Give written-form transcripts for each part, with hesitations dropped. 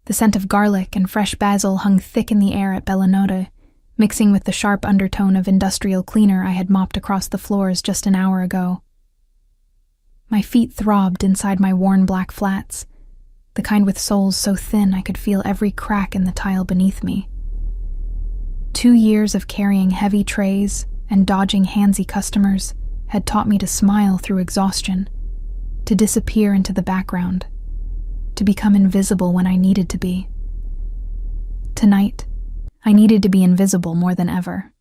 The scent of garlic and fresh basil hung thick in the air at Bella Notte, mixing with the sharp undertone of industrial cleaner I had mopped across the floors just an hour ago. My feet throbbed inside my worn black flats, the kind with soles so thin I could feel every crack in the tile beneath me. 2 years of carrying heavy trays and dodging handsy customers had taught me to smile through exhaustion, to disappear into the background, to become invisible when I needed to be. Tonight, I needed to be invisible more than ever.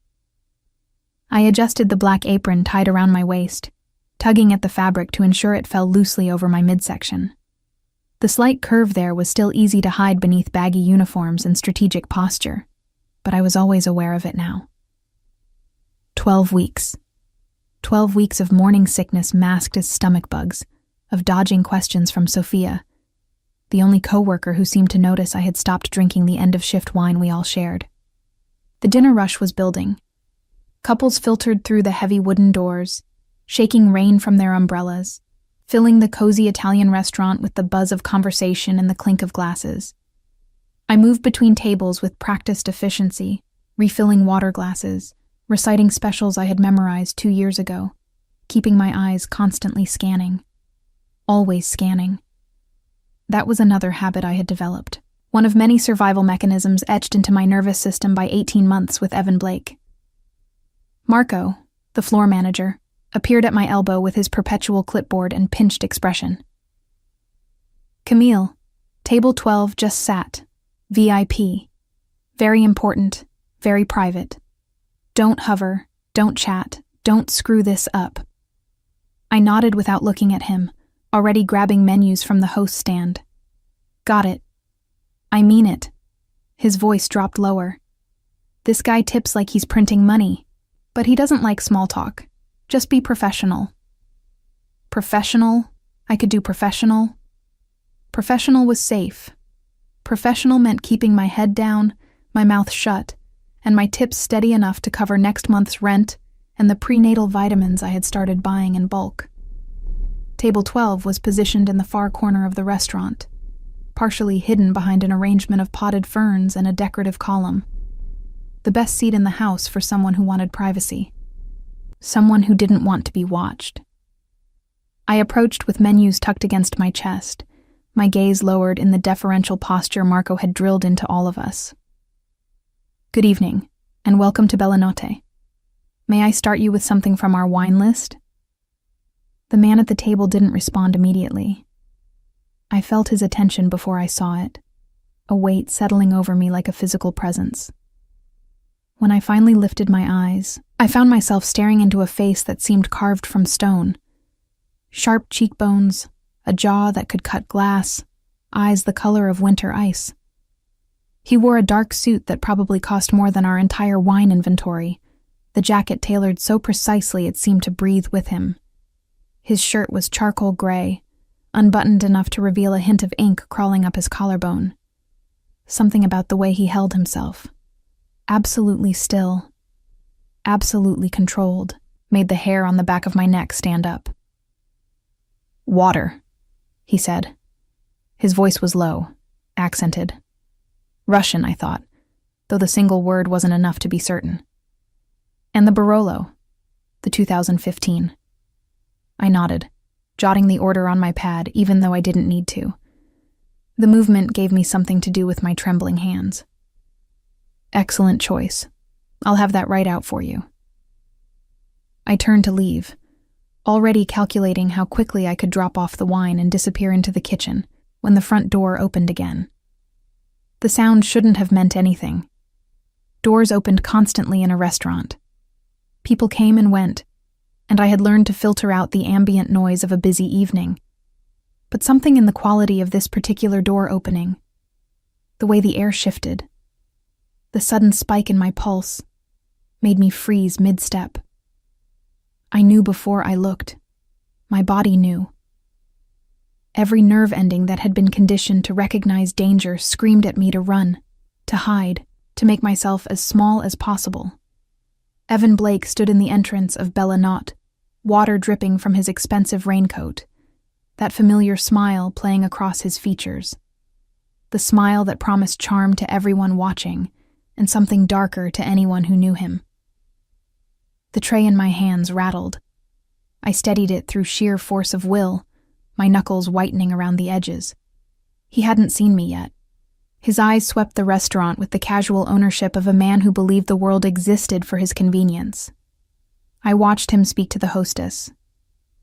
I adjusted the black apron tied around my waist, tugging at the fabric to ensure it fell loosely over my midsection. The slight curve there was still easy to hide beneath baggy uniforms and strategic posture, but I was always aware of it now. 12 weeks. 12 weeks of morning sickness masked as stomach bugs, of dodging questions from Sophia, the only coworker who seemed to notice I had stopped drinking the end-of-shift wine we all shared. The dinner rush was building. Couples filtered through the heavy wooden doors, shaking rain from their umbrellas, filling the cozy Italian restaurant with the buzz of conversation and the clink of glasses. I moved between tables with practiced efficiency, refilling water glasses, reciting specials I had memorized 2 years ago, keeping my eyes constantly scanning. Always scanning. That was another habit I had developed, one of many survival mechanisms etched into my nervous system by 18 months with Evan Blake. Marco, the floor manager, appeared at my elbow with his perpetual clipboard and pinched expression. Camille, table 12 just sat. VIP. Very important, very private. Don't hover, don't chat, don't screw this up. I nodded without looking at him, already grabbing menus from the host stand. Got it. I mean it. His voice dropped lower. This guy tips like he's printing money, but he doesn't like small talk. Just be professional. Professional? I could do professional. Professional was safe. Professional meant keeping my head down, my mouth shut, and my tips steady enough to cover next month's rent and the prenatal vitamins I had started buying in bulk. Table 12 was positioned in the far corner of the restaurant, partially hidden behind an arrangement of potted ferns and a decorative column. The best seat in the house for someone who wanted privacy. Someone who didn't want to be watched. I approached with menus tucked against my chest, my gaze lowered in the deferential posture Marco had drilled into all of us. Good evening, and welcome to Bella Notte. May I start you with something from our wine list? The man at the table didn't respond immediately. I felt his attention before I saw it, a weight settling over me like a physical presence. When I finally lifted my eyes, I found myself staring into a face that seemed carved from stone. Sharp cheekbones, a jaw that could cut glass, eyes the color of winter ice. He wore a dark suit that probably cost more than our entire wine inventory, the jacket tailored so precisely it seemed to breathe with him. His shirt was charcoal gray, unbuttoned enough to reveal a hint of ink crawling up his collarbone. Something about the way he held himself, absolutely still, absolutely controlled, made the hair on the back of my neck stand up. Water, he said. His voice was low, accented. Russian, I thought, though the single word wasn't enough to be certain. And the Barolo, the 2015. I nodded, jotting the order on my pad even though I didn't need to. The movement gave me something to do with my trembling hands. Excellent choice. I'll have that right out for you. I turned to leave, already calculating how quickly I could drop off the wine and disappear into the kitchen when the front door opened again. The sound shouldn't have meant anything. Doors opened constantly in a restaurant. People came and went, and I had learned to filter out the ambient noise of a busy evening. But something in the quality of this particular door opening, the way the air shifted, the sudden spike in my pulse, made me freeze mid-step. I knew before I looked. My body knew. Every nerve ending that had been conditioned to recognize danger screamed at me to run, to hide, to make myself as small as possible. Evan Blake stood in the entrance of Bella Notte, water dripping from his expensive raincoat, that familiar smile playing across his features. the smile that promised charm to everyone watching, and something darker to anyone who knew him. The tray in my hands rattled. I steadied it through sheer force of will, my knuckles whitening around the edges. He hadn't seen me yet. His eyes swept the restaurant with the casual ownership of a man who believed the world existed for his convenience. I watched him speak to the hostess,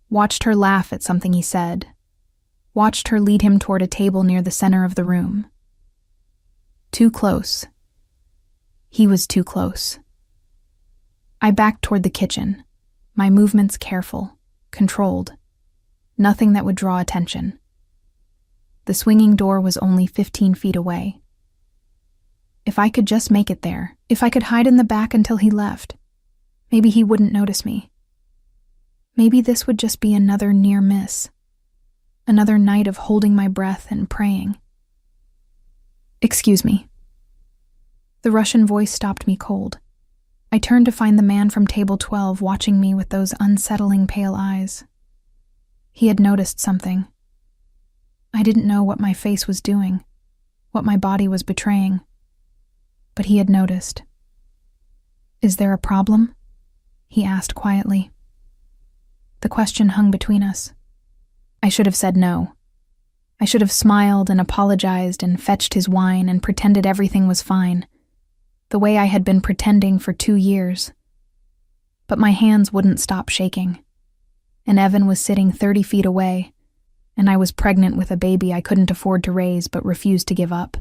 watched her laugh at something he said, watched her lead him toward a table near the center of the room. Too close. He was too close. I backed toward the kitchen, my movements careful, controlled, nothing that would draw attention. The swinging door was only 15 feet away. If I could just make it there, if I could hide in the back until he left, maybe he wouldn't notice me. Maybe this would just be another near miss, another night of holding my breath and praying. "Excuse me." The Russian voice stopped me cold. I turned to find the man from table 12 watching me with those unsettling pale eyes. He had noticed something. I didn't know what my face was doing, what my body was betraying, but he had noticed. "Is there a problem?" he asked quietly. The question hung between us. I should have said no. I should have smiled and apologized and fetched his wine and pretended everything was fine, the way I had been pretending for 2 years. But my hands wouldn't stop shaking, and Evan was sitting 30 feet away, and I was pregnant with a baby I couldn't afford to raise but refused to give up.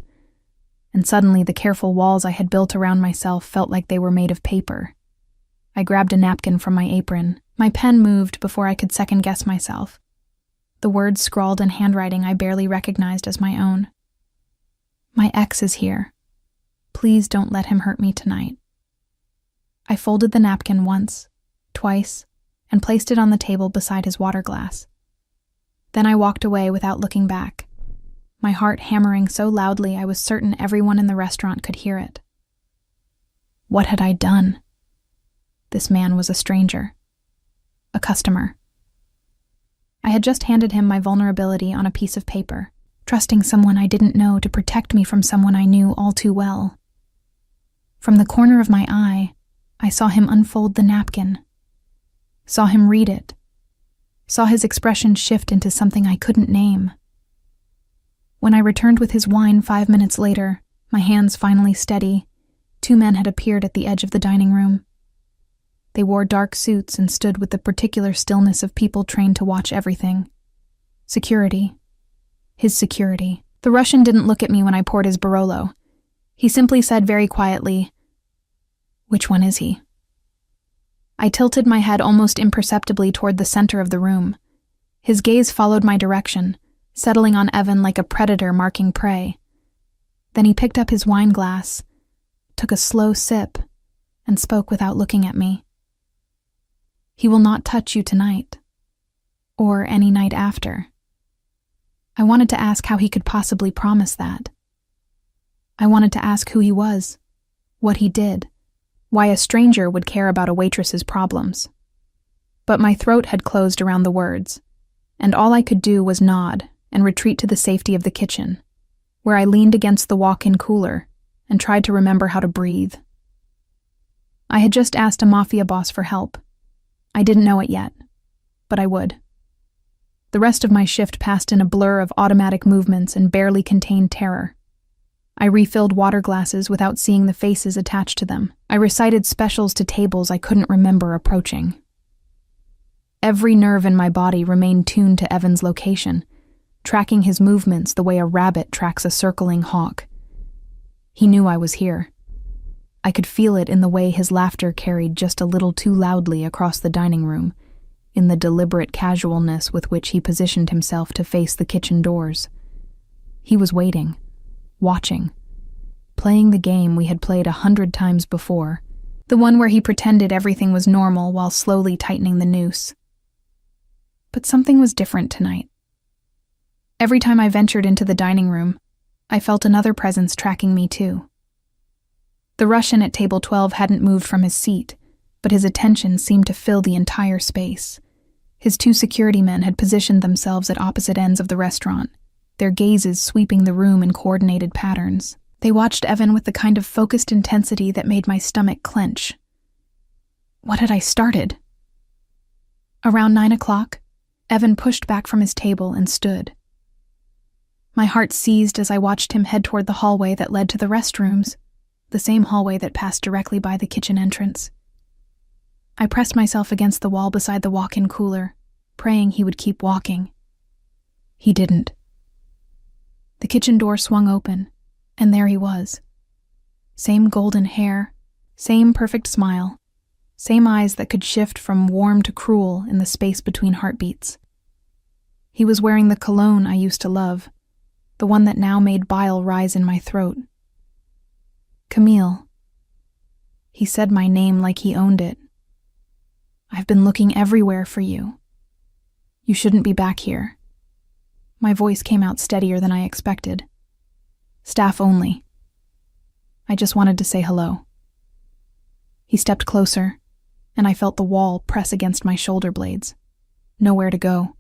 And suddenly the careful walls I had built around myself felt like they were made of paper. I grabbed a napkin from my apron. My pen moved before I could second-guess myself. The words scrawled in handwriting I barely recognized as my own. "My ex is here. Please don't let him hurt me tonight." I folded the napkin once, twice, and placed it on the table beside his water glass. Then I walked away without looking back, my heart hammering so loudly I was certain everyone in the restaurant could hear it. What had I done? This man was a stranger. A customer. I had just handed him my vulnerability on a piece of paper, trusting someone I didn't know to protect me from someone I knew all too well. From the corner of my eye, I saw him unfold the napkin, saw him read it, saw his expression shift into something I couldn't name. When I returned with his wine 5 minutes later, my hands finally steady, 2 men had appeared at the edge of the dining room. They wore dark suits and stood with the particular stillness of people trained to watch everything. Security. His security. The Russian didn't look at me when I poured his Barolo. He simply said very quietly, "Which one is he?" I tilted my head almost imperceptibly toward the center of the room. His gaze followed my direction, settling on Evan like a predator marking prey. Then he picked up his wine glass, took a slow sip, and spoke without looking at me. "He will not touch you tonight, or any night after." I wanted to ask how he could possibly promise that. I wanted to ask who he was, what he did, why a stranger would care about a waitress's problems. But my throat had closed around the words, and all I could do was nod and retreat to the safety of the kitchen, where I leaned against the walk-in cooler and tried to remember how to breathe. I had just asked a Mafia boss for help. I didn't know it yet, but I would. The rest of my shift passed in a blur of automatic movements and barely contained terror. I refilled water glasses without seeing the faces attached to them. I recited specials to tables I couldn't remember approaching. Every nerve in my body remained tuned to Evan's location, tracking his movements the way a rabbit tracks a circling hawk. He knew I was here. I could feel it in the way his laughter carried just a little too loudly across the dining room, in the deliberate casualness with which he positioned himself to face the kitchen doors. He was waiting, watching, playing the game we had played 100 times before, the one where he pretended everything was normal while slowly tightening the noose. But something was different tonight. Every time I ventured into the dining room, I felt another presence tracking me too. The Russian at table 12 hadn't moved from his seat, but his attention seemed to fill the entire space. His 2 security men had positioned themselves at opposite ends of the restaurant, their gazes sweeping the room in coordinated patterns. They watched Evan with the kind of focused intensity that made my stomach clench. What had I started? Around 9 o'clock, Evan pushed back from his table and stood. My heart seized as I watched him head toward the hallway that led to the restrooms, the same hallway that passed directly by the kitchen entrance. I pressed myself against the wall beside the walk-in cooler, praying he would keep walking. He didn't. The kitchen door swung open, and there he was. Same golden hair, same perfect smile, same eyes that could shift from warm to cruel in the space between heartbeats. He was wearing the cologne I used to love, the one that now made bile rise in my throat. Camille. He said my name like he owned it. I've been looking everywhere for you. You shouldn't be back here. My voice came out steadier than I expected. Staff only. I just wanted to say hello. He stepped closer, and I felt the wall press against my shoulder blades. Nowhere to go.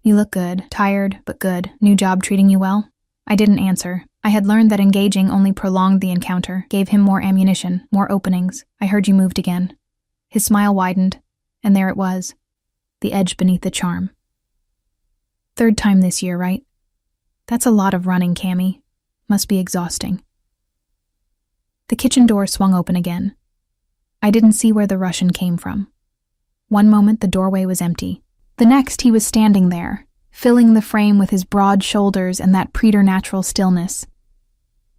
You look good. Tired, but good. New job treating you well? I didn't answer. I had learned that engaging only prolonged the encounter, gave him more ammunition, more openings. I heard you moved again. His smile widened, and there it was, the edge beneath the charm. Third time this year, right? That's a lot of running, Cammy. Must be exhausting. The kitchen door swung open again. I didn't see where the Russian came from. One moment the doorway was empty. The next he was standing there, filling the frame with his broad shoulders and that preternatural stillness.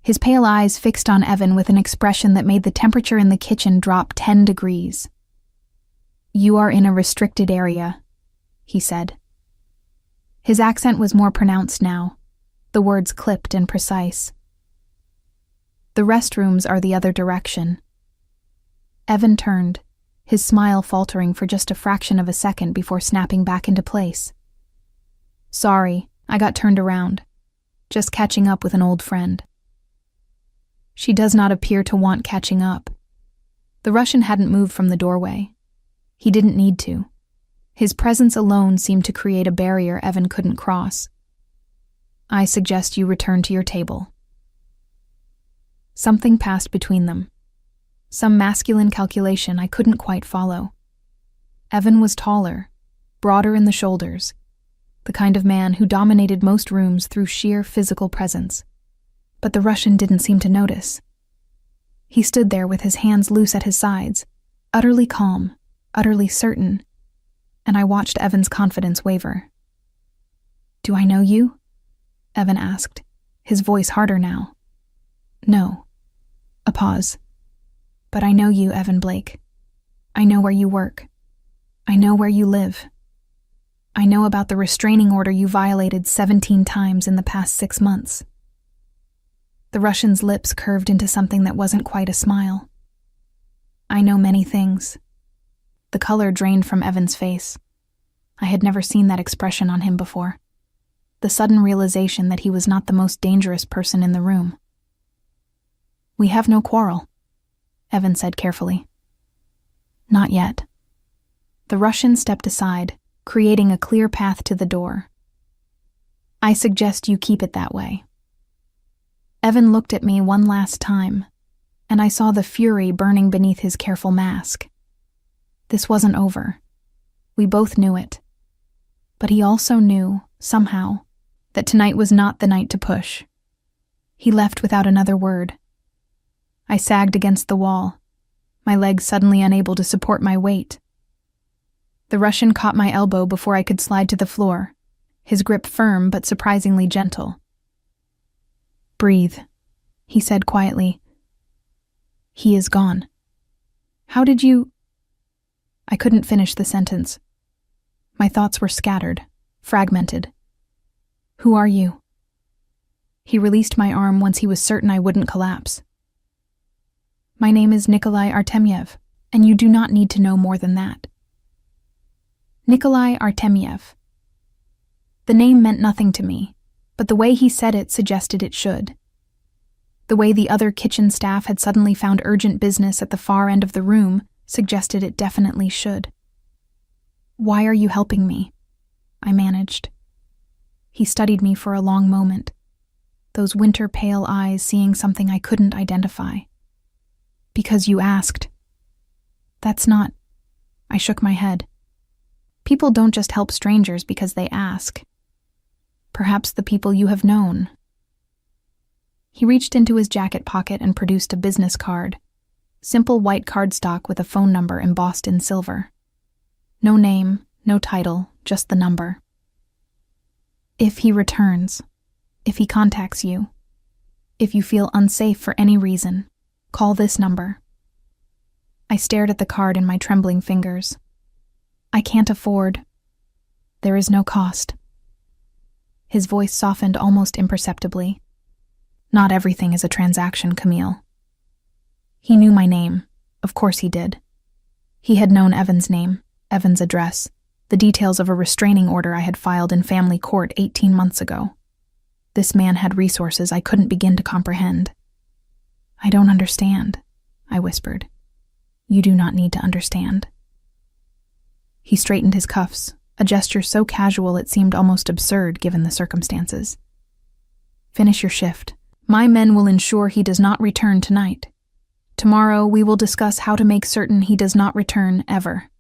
His pale eyes fixed on Evan with an expression that made the temperature in the kitchen drop 10 degrees. You are in a restricted area, he said. His accent was more pronounced now, the words clipped and precise. The restrooms are the other direction. Evan turned, his smile faltering for just a fraction of a second before snapping back into place. Sorry, I got turned around. Just catching up with an old friend. She does not appear to want catching up. The Russian hadn't moved from the doorway. He didn't need to. His presence alone seemed to create a barrier Evan couldn't cross. I suggest you return to your table. Something passed between them. Some masculine calculation I couldn't quite follow. Evan was taller, broader in the shoulders, the kind of man who dominated most rooms through sheer physical presence. But the Russian didn't seem to notice. He stood there with his hands loose at his sides, utterly calm, utterly certain, and I watched Evan's confidence waver. Do I know you? Evan asked, his voice harder now. No. A pause. But I know you, Evan Blake. I know where you work. I know where you live. I know about the restraining order you violated 17 times in the past 6 months. The Russian's lips curved into something that wasn't quite a smile. I know many things. The color drained from Evan's face. I had never seen that expression on him before. The sudden realization that he was not the most dangerous person in the room. We have no quarrel, Evan said carefully. Not yet. The Russian stepped aside, creating a clear path to the door. I suggest you keep it that way. Evan looked at me one last time, and I saw the fury burning beneath his careful mask. This wasn't over. We both knew it. But he also knew, somehow, that tonight was not the night to push. He left without another word. I sagged against the wall, my legs suddenly unable to support my weight. The Russian caught my elbow before I could slide to the floor, his grip firm but surprisingly gentle. Breathe, he said quietly. He is gone. How did you... I couldn't finish the sentence. My thoughts were scattered, fragmented. Who are you? He released my arm once he was certain I wouldn't collapse. My name is Nikolai Artemyev, and you do not need to know more than that. Nikolai Artemyev. The name meant nothing to me, but the way he said it suggested it should. The way the other kitchen staff had suddenly found urgent business at the far end of the room suggested it definitely should. Why are you helping me? I managed. He studied me for a long moment, those winter pale eyes seeing something I couldn't identify. Because you asked. That's not. I shook my head. People don't just help strangers because they ask. Perhaps the people you have known. He reached into his jacket pocket and produced a business card. Simple white cardstock with a phone number embossed in silver. No name, no title, just the number. If he returns, if he contacts you, if you feel unsafe for any reason, call this number. I stared at the card in my trembling fingers. I can't afford. There is no cost. His voice softened almost imperceptibly. Not everything is a transaction, Camille. He knew my name. Of course he did. He had known Evan's name, Evan's address, the details of a restraining order I had filed in family court 18 months ago. This man had resources I couldn't begin to comprehend. I don't understand, I whispered. You do not need to understand. He straightened his cuffs, a gesture so casual it seemed almost absurd given the circumstances. Finish your shift. My men will ensure he does not return tonight. Tomorrow we will discuss how to make certain he does not return ever.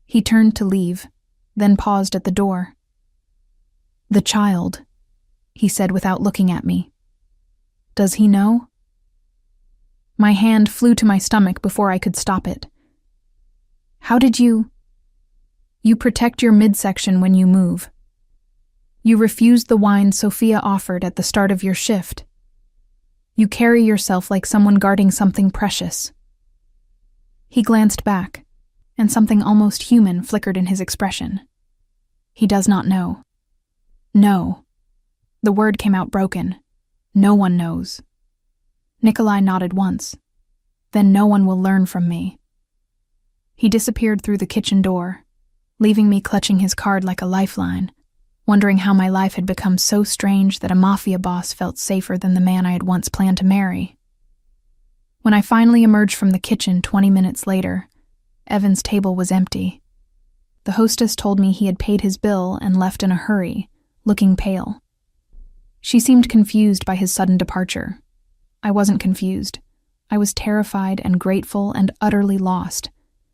He turned to leave, then paused at the door. The child, he said without looking at me. Does he know? My hand flew to my stomach before I could stop it. How did you? You protect your midsection when you move. You refused the wine Sophia offered at the start of your shift. You carry yourself like someone guarding something precious. He glanced back, and something almost human flickered in his expression. He does not know. No. The word came out broken. No one knows. Nikolai nodded once. Then no one will learn from me. He disappeared through the kitchen door, leaving me clutching his card like a lifeline, wondering how my life had become so strange that a Mafia boss felt safer than the man I had once planned to marry. When I finally emerged from the kitchen 20 minutes later, Evan's table was empty. The hostess told me he had paid his bill and left in a hurry, looking pale. She seemed confused by his sudden departure. I wasn't confused. I was terrified and grateful and utterly lost,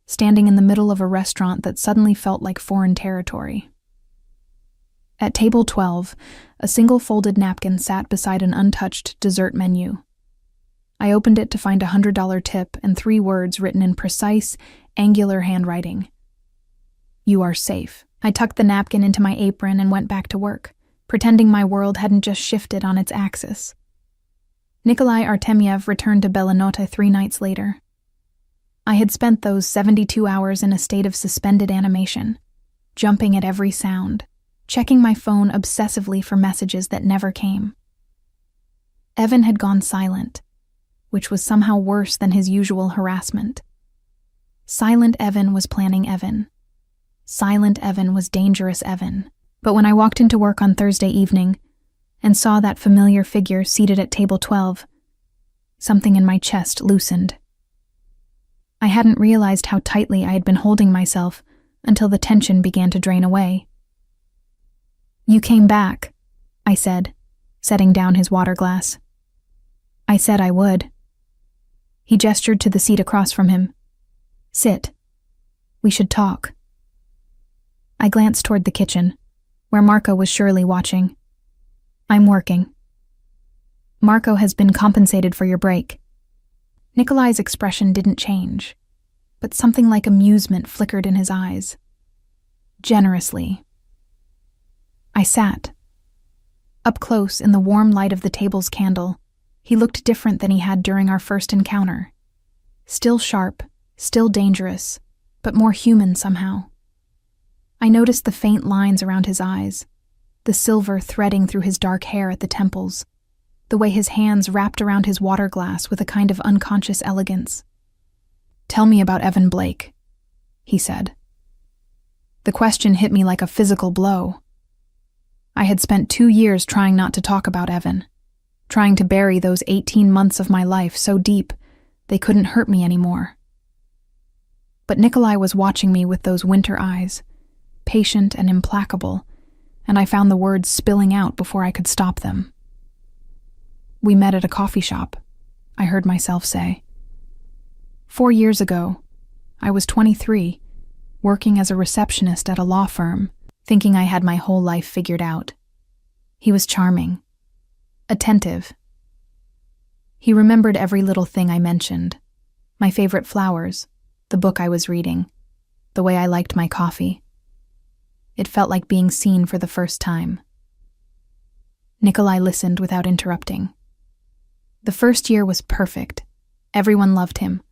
standing in the middle of a restaurant that suddenly felt like foreign territory. At table 12, a single folded napkin sat beside an untouched dessert menu. I opened it to find a $100 tip and 3 words written in precise, angular handwriting. You are safe. I tucked the napkin into my apron and went back to work, pretending my world hadn't just shifted on its axis. Nikolai Artemyev returned to Belanote 3 nights later. I had spent those 72 hours in a state of suspended animation, jumping at every sound, checking my phone obsessively for messages that never came. Evan had gone silent, which was somehow worse than his usual harassment. Silent Evan was planning Evan. Silent Evan was dangerous Evan. But when I walked into work on Thursday evening and saw that familiar figure seated at table 12, something in my chest loosened. I hadn't realized how tightly I had been holding myself until the tension began to drain away. You came back, I said, setting down his water glass. I said I would. He gestured to the seat across from him. Sit. We should talk. I glanced toward the kitchen, where Marco was surely watching. I'm working. Marco has been compensated for your break. Nikolai's expression didn't change, but something like amusement flickered in his eyes. Generously. I sat. Up close, in the warm light of the table's candle, he looked different than he had during our first encounter. Still sharp, still dangerous, but more human somehow. I noticed the faint lines around his eyes, the silver threading through his dark hair at the temples, the way his hands wrapped around his water glass with a kind of unconscious elegance. Tell me about Evan Blake, he said. The question hit me like a physical blow. I had spent 2 years trying not to talk about Evan, trying to bury those 18 months of my life so deep they couldn't hurt me anymore. But Nikolai was watching me with those winter eyes, patient and implacable, and I found the words spilling out before I could stop them. "We met at a coffee shop," I heard myself say. 4 years ago, I was 23, working as a receptionist at a law firm, thinking I had my whole life figured out. He was charming, attentive. He remembered every little thing I mentioned, my favorite flowers, the book I was reading, the way I liked my coffee. It felt like being seen for the first time. Nikolai listened without interrupting. The first year was perfect. Everyone loved him.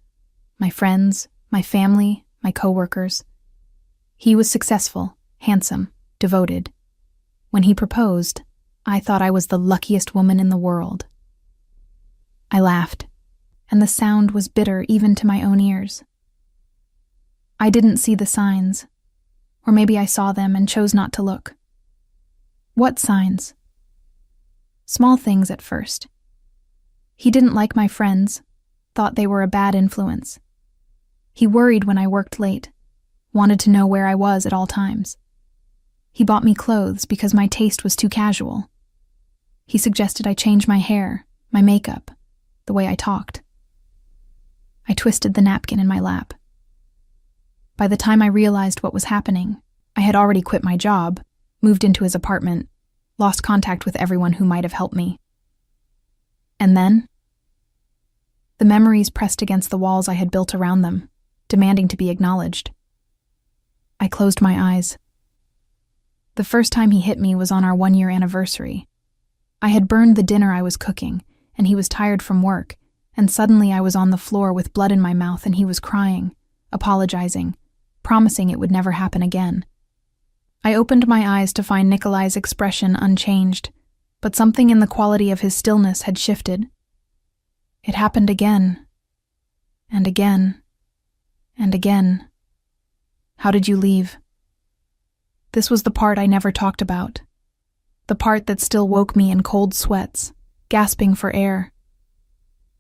My friends, my family, my coworkers. He was successful, handsome, devoted. When he proposed, I thought I was the luckiest woman in the world. I laughed, and the sound was bitter even to my own ears. I didn't see the signs, or maybe I saw them and chose not to look. What signs? Small things at first. He didn't like my friends, thought they were a bad influence. He worried when I worked late, wanted to know where I was at all times. He bought me clothes because my taste was too casual. He suggested I change my hair, my makeup, the way I talked. I twisted the napkin in my lap. By the time I realized what was happening, I had already quit my job, moved into his apartment, lost contact with everyone who might have helped me. And then, the memories pressed against the walls I had built around them, demanding to be acknowledged. I closed my eyes. The first time he hit me was on our 1-year anniversary. I had burned the dinner I was cooking, and he was tired from work, and suddenly I was on the floor with blood in my mouth and he was crying, apologizing, promising it would never happen again. I opened my eyes to find Nikolai's expression unchanged, but something in the quality of his stillness had shifted. It happened again, and again, and again. "How did you leave?" This was the part I never talked about, the part that still woke me in cold sweats, gasping for air.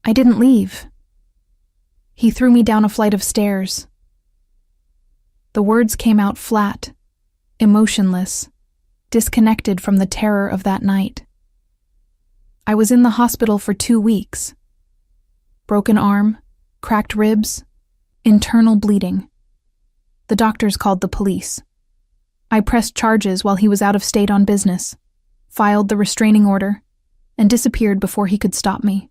"I didn't leave. He threw me down a flight of stairs." The words came out flat, emotionless, disconnected from the terror of that night. I was in the hospital for 2 weeks. Broken arm, cracked ribs, internal bleeding. The doctors called the police. I pressed charges while he was out of state on business, filed the restraining order, and disappeared before he could stop me.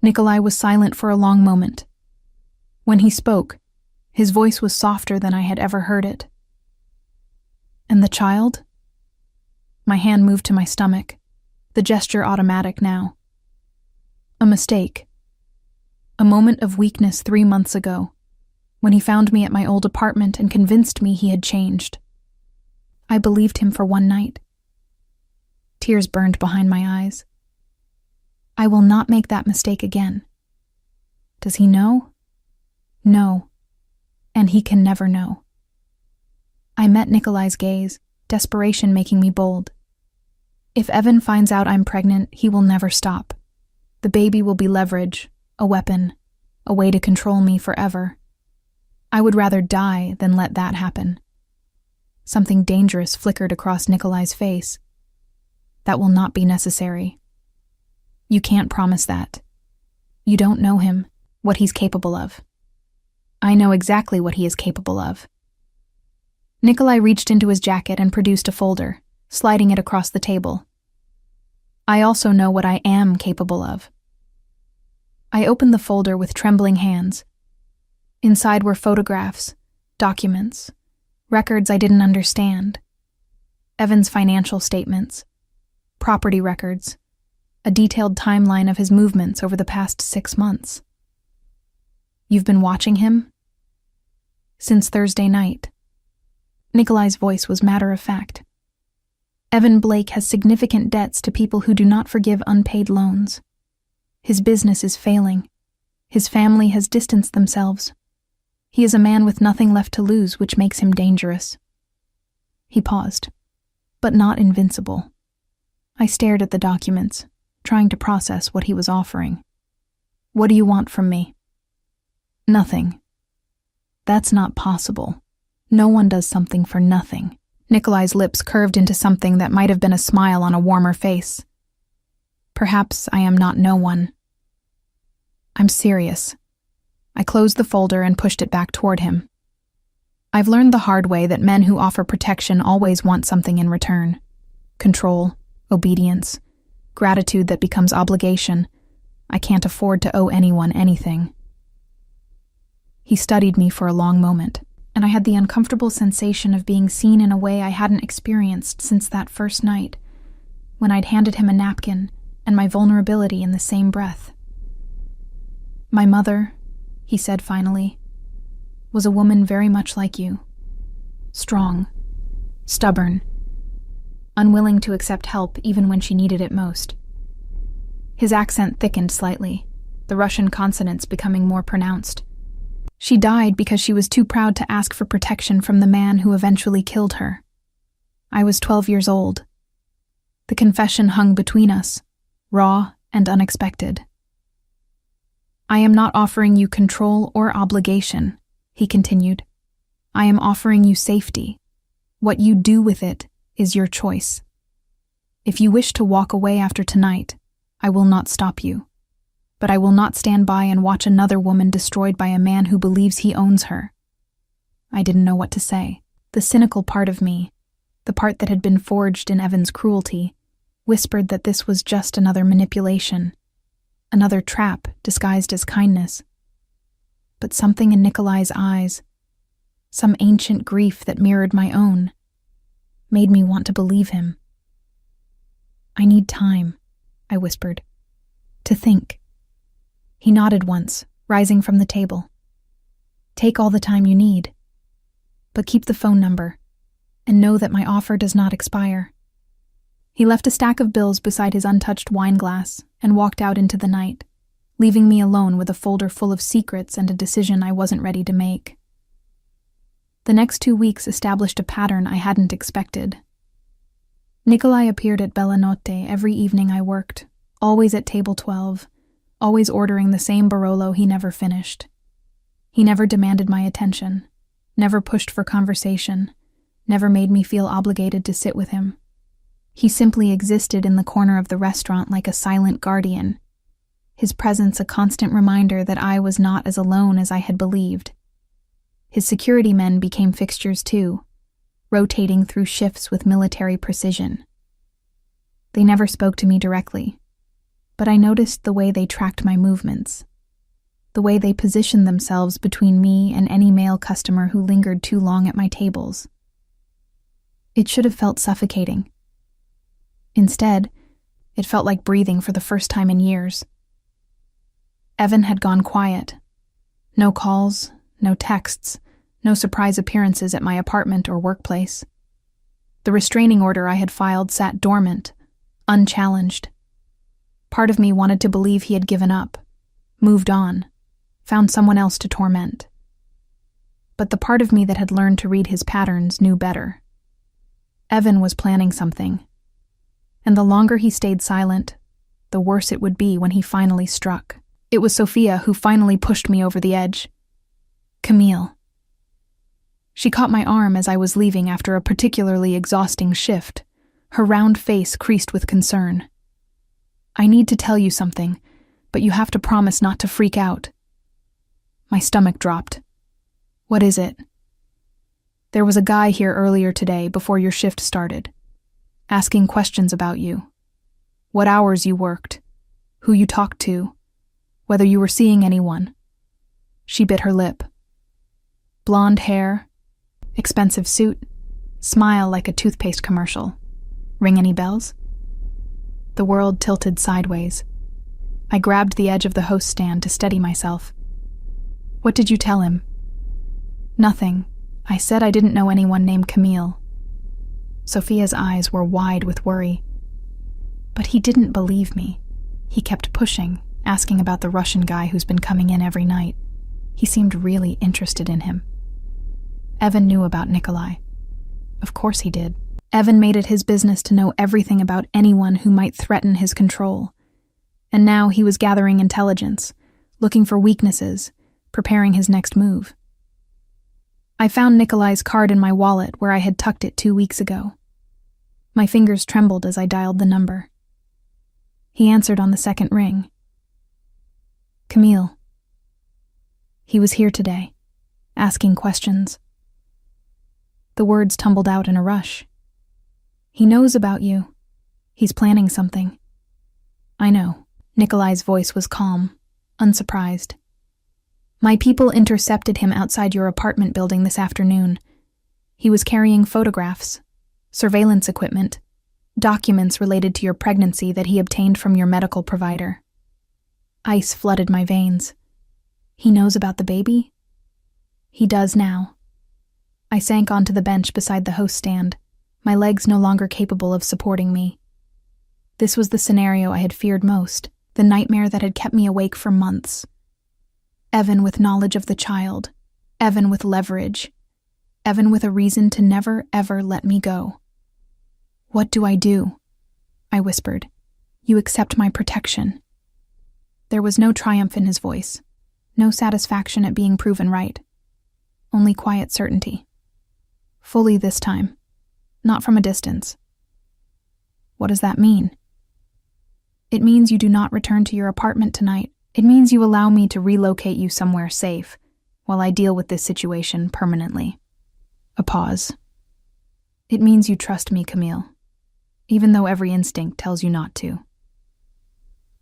Nikolai was silent for a long moment. When he spoke, his voice was softer than I had ever heard it. "And the child?" My hand moved to my stomach, the gesture automatic now. "A mistake. A moment of weakness 3 months ago, when he found me at my old apartment and convinced me he had changed. I believed him for one night." Tears burned behind my eyes. "I will not make that mistake again." Does he know? No. And he can never know. I met Nikolai's gaze, desperation making me bold. If Evan finds out I'm pregnant, he will never stop. The baby will be leverage, a weapon, a way to control me forever. I would rather die than let that happen. Something dangerous flickered across Nikolai's face. "That will not be necessary." "You can't promise that. You don't know him, what he's capable of." "I know exactly what he is capable of." Nikolai reached into his jacket and produced a folder, sliding it across the table. "I also know what I am capable of." I opened the folder with trembling hands. Inside were photographs, documents, records I didn't understand. Evan's financial statements, property records, a detailed timeline of his movements over the past 6 months. "You've been watching him?" "Since Thursday night." Nikolai's voice was matter-of-fact. "Evan Blake has significant debts to people who do not forgive unpaid loans. His business is failing. His family has distanced themselves. He is a man with nothing left to lose, which makes him dangerous." He paused, but not invincible. I stared at the documents, trying to process what he was offering. "What do you want from me?" "Nothing." "That's not possible. No one does something for nothing. Nikolai's lips curved into something that might have been a smile on a warmer face. Perhaps I am not no one. I'm serious. I closed the folder and pushed it back toward him. I've learned the hard way that men who offer protection always want something in return. Control, obedience, gratitude that becomes obligation. I can't afford to owe anyone anything. He studied me for a long moment, and I had the uncomfortable sensation of being seen in a way I hadn't experienced since that first night, when I'd handed him a napkin and my vulnerability in the same breath. My mother, he said finally, was a woman very much like you. Strong, stubborn, unwilling to accept help even when she needed it most. His accent thickened slightly, the Russian consonants becoming more pronounced. She died because she was too proud to ask for protection from the man who eventually killed her. I was 12 years old. The confession hung between us, raw and unexpected. I am not offering you control or obligation, he continued. I am offering you safety. What you do with it is your choice. If you wish to walk away after tonight, I will not stop you. But I will not stand by and watch another woman destroyed by a man who believes he owns her. I didn't know what to say. The cynical part of me, the part that had been forged in Evan's cruelty, whispered that this was just another manipulation, another trap disguised as kindness. But something in Nikolai's eyes, some ancient grief that mirrored my own, made me want to believe him. I need time, I whispered, to think. He nodded once, rising from the table. Take all the time you need, but keep the phone number, and know that my offer does not expire. He left a stack of bills beside his untouched wine glass and walked out into the night, leaving me alone with a folder full of secrets and a decision I wasn't ready to make. The next 2 weeks established a pattern I hadn't expected. Nikolai appeared at Bella Notte every evening I worked, always at table 12, always ordering the same Barolo he never finished. He never demanded my attention, never pushed for conversation, never made me feel obligated to sit with him. He simply existed in the corner of the restaurant like a silent guardian, his presence a constant reminder that I was not as alone as I had believed. His security men became fixtures too, rotating through shifts with military precision. They never spoke to me directly, but I noticed the way they tracked my movements, the way they positioned themselves between me and any male customer who lingered too long at my tables. It should have felt suffocating. Instead, it felt like breathing for the first time in years. Evan had gone quiet. No calls, no texts, no surprise appearances at my apartment or workplace. The restraining order I had filed sat dormant, unchallenged. Part of me wanted to believe he had given up, moved on, found someone else to torment. But the part of me that had learned to read his patterns knew better. Evan was planning something, and the longer he stayed silent, the worse it would be when he finally struck. It was Sophia who finally pushed me over the edge. Camille. She caught my arm as I was leaving after a particularly exhausting shift, her round face creased with concern. I need to tell you something, but you have to promise not to freak out. My stomach dropped. What is it? There was a guy here earlier today before your shift started, asking questions about you. What hours you worked, who you talked to, whether you were seeing anyone. She bit her lip. Blonde hair, expensive suit, smile like a toothpaste commercial. Ring any bells? The world tilted sideways. I grabbed the edge of the host stand to steady myself. What did you tell him? Nothing. I said I didn't know anyone named Camille. Sophia's eyes were wide with worry. But he didn't believe me. He kept pushing, asking about the Russian guy who's been coming in every night. He seemed really interested in him. Evan knew about Nikolai. Of course he did. Evan made it his business to know everything about anyone who might threaten his control. And now he was gathering intelligence, looking for weaknesses, preparing his next move. I found Nikolai's card in my wallet where I had tucked it 2 weeks ago. My fingers trembled as I dialed the number. He answered on the second ring. Camille. He was here today, asking questions. The words tumbled out in a rush. He knows about you. He's planning something. I know. Nikolai's voice was calm, unsurprised. My people intercepted him outside your apartment building this afternoon. He was carrying photographs, surveillance equipment, documents related to your pregnancy that he obtained from your medical provider. Ice flooded my veins. He knows about the baby? He does now. I sank onto the bench beside the host stand, my legs no longer capable of supporting me. This was the scenario I had feared most, the nightmare that had kept me awake for months. Evan with knowledge of the child, Evan with leverage, Evan with a reason to never, ever let me go. What do? I whispered. You accept my protection. There was no triumph in his voice, no satisfaction at being proven right, only quiet certainty. Fully this time, not from a distance. What does that mean? It means you do not return to your apartment tonight. It means you allow me to relocate you somewhere safe while I deal with this situation permanently. A pause. It means you trust me, Camille, even though every instinct tells you not to.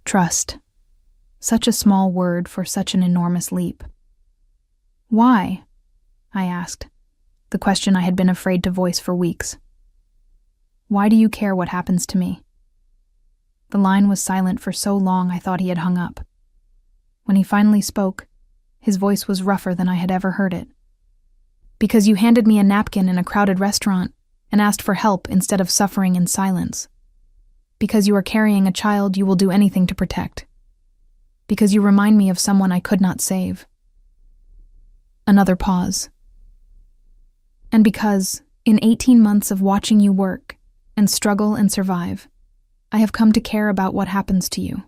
Trust. Such a small word for such an enormous leap. Why? I asked, the question I had been afraid to voice for weeks. Why do you care what happens to me? The line was silent for so long I thought he had hung up. When he finally spoke, his voice was rougher than I had ever heard it. Because you handed me a napkin in a crowded restaurant and asked for help instead of suffering in silence. Because you are carrying a child you will do anything to protect. Because you remind me of someone I could not save. Another pause. And because, in 18 months of watching you work and struggle and survive, I have come to care about what happens to you.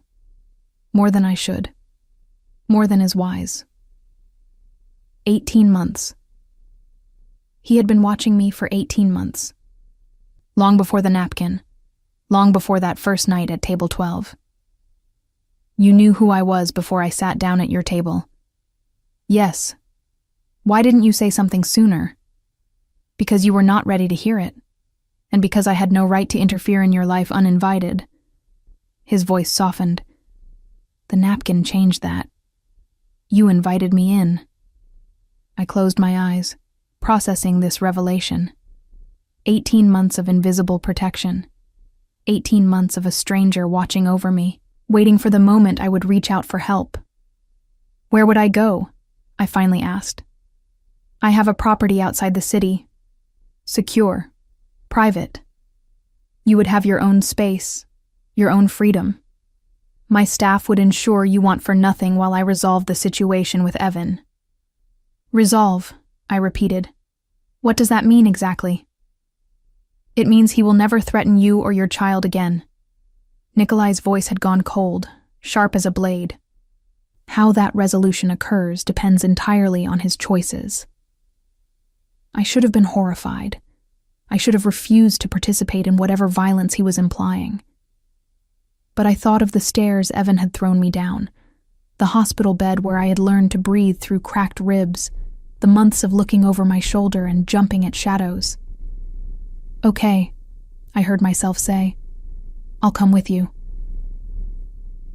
More than I should. More than is wise. 18 months. He had been watching me for 18 months. Long before the napkin. Long before that first night at table 12. You knew who I was before I sat down at your table. Yes. Why didn't you say something sooner? Because you were not ready to hear it. And because I had no right to interfere in your life uninvited. His voice softened. The napkin changed that. You invited me in. I closed my eyes, processing this revelation. 18 months of invisible protection. 18 months of a stranger watching over me, waiting for the moment I would reach out for help. Where would I go? I finally asked. I have a property outside the city. Secure. Private. You would have your own space, your own freedom. My staff would ensure you want for nothing while I resolve the situation with Evan. Resolve, I repeated. What does that mean exactly? It means he will never threaten you or your child again. Nikolai's voice had gone cold, sharp as a blade. How that resolution occurs depends entirely on his choices. I should have been horrified. I should have refused to participate in whatever violence he was implying. But I thought of the stairs Evan had thrown me down, the hospital bed where I had learned to breathe through cracked ribs, the months of looking over my shoulder and jumping at shadows. Okay, I heard myself say. I'll come with you.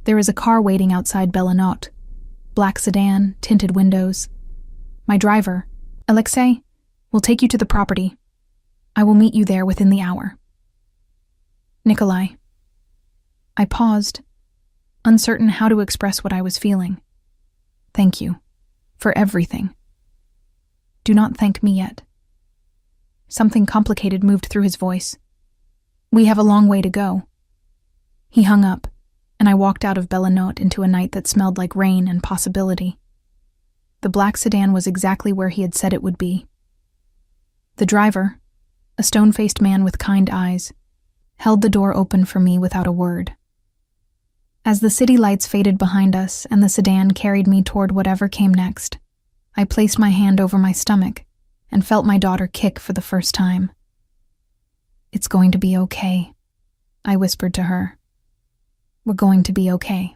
There is a car waiting outside Bellinot. Black sedan, tinted windows. My driver, Alexei, will take you to the property. I will meet you there within the hour. Nikolai. I paused, uncertain how to express what I was feeling. Thank you. For everything. Do not thank me yet. Something complicated moved through his voice. We have a long way to go. He hung up, and I walked out of Bellinot into a night that smelled like rain and possibility. The black sedan was exactly where he had said it would be. The driver, a stone-faced man with kind eyes, held the door open for me without a word. As the city lights faded behind us and the sedan carried me toward whatever came next, I placed my hand over my stomach and felt my daughter kick for the first time. "It's going to be okay," I whispered to her. "We're going to be okay."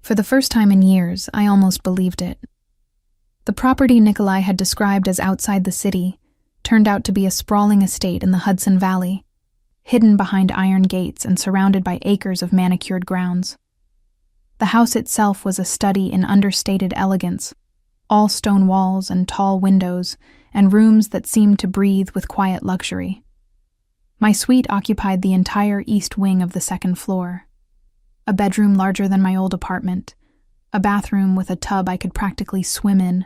For the first time in years, I almost believed it. The property Nikolai had described as outside the city turned out to be a sprawling estate in the Hudson Valley, hidden behind iron gates and surrounded by acres of manicured grounds. The house itself was a study in understated elegance, all stone walls and tall windows, and rooms that seemed to breathe with quiet luxury. My suite occupied the entire east wing of the second floor. A bedroom larger than my old apartment, a bathroom with a tub I could practically swim in,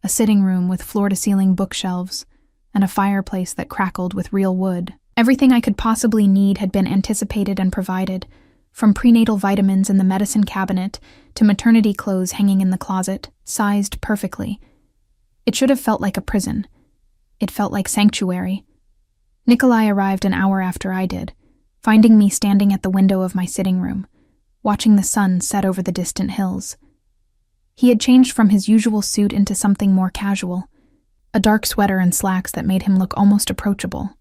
a sitting room with floor-to-ceiling bookshelves, and a fireplace that crackled with real wood. Everything I could possibly need had been anticipated and provided, from prenatal vitamins in the medicine cabinet to maternity clothes hanging in the closet, sized perfectly. It should have felt like a prison. It felt like sanctuary. Nikolai arrived an hour after I did, finding me standing at the window of my sitting room, watching the sun set over the distant hills. He had changed from his usual suit into something more casual, a dark sweater and slacks that made him look almost approachable.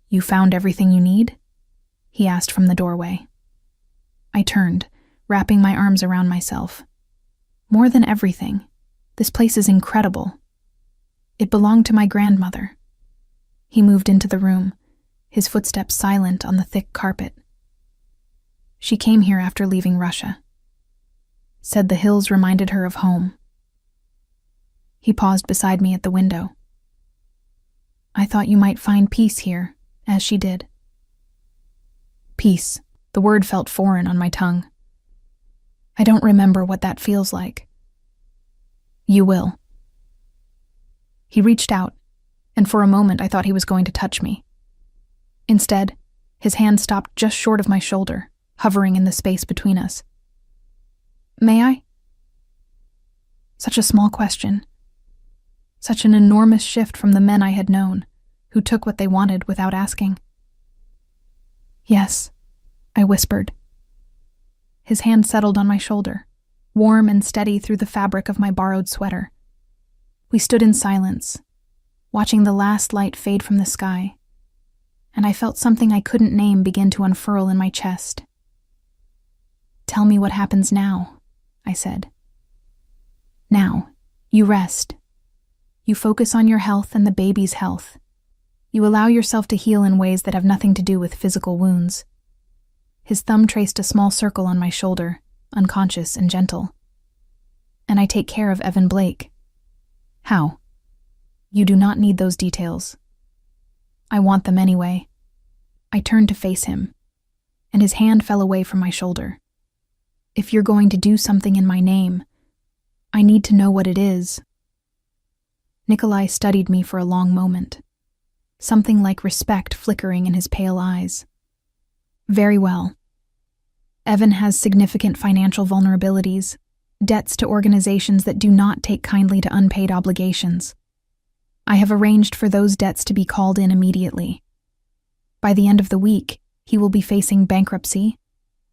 "You found everything you need?" he asked from the doorway. I turned, wrapping my arms around myself. "More than everything. This place is incredible. It belonged to my grandmother." He moved into the room, his footsteps silent on the thick carpet. "She came here after leaving Russia. Said the hills reminded her of home." He paused beside me at the window. "I thought you might find peace here, as she did." Peace. The word felt foreign on my tongue. "I don't remember what that feels like." "You will." He reached out, and for a moment I thought he was going to touch me. Instead, his hand stopped just short of my shoulder, hovering in the space between us. "May I?" Such a small question. Such an enormous shift from the men I had known, who took what they wanted without asking. "Yes," I whispered. His hand settled on my shoulder, warm and steady through the fabric of my borrowed sweater. We stood in silence, watching the last light fade from the sky, and I felt something I couldn't name begin to unfurl in my chest. "Tell me what happens now," I said. "Now, you rest. You focus on your health and the baby's health. You allow yourself to heal in ways that have nothing to do with physical wounds." His thumb traced a small circle on my shoulder, unconscious and gentle. "And I take care of Evan Blake." "How?" "You do not need those details." "I want them anyway." I turned to face him, and his hand fell away from my shoulder. "If you're going to do something in my name, I need to know what it is." Nikolai studied me for a long moment, something like respect flickering in his pale eyes. "Very well. Evan has significant financial vulnerabilities, debts to organizations that do not take kindly to unpaid obligations. I have arranged for those debts to be called in immediately. By the end of the week, he will be facing bankruptcy,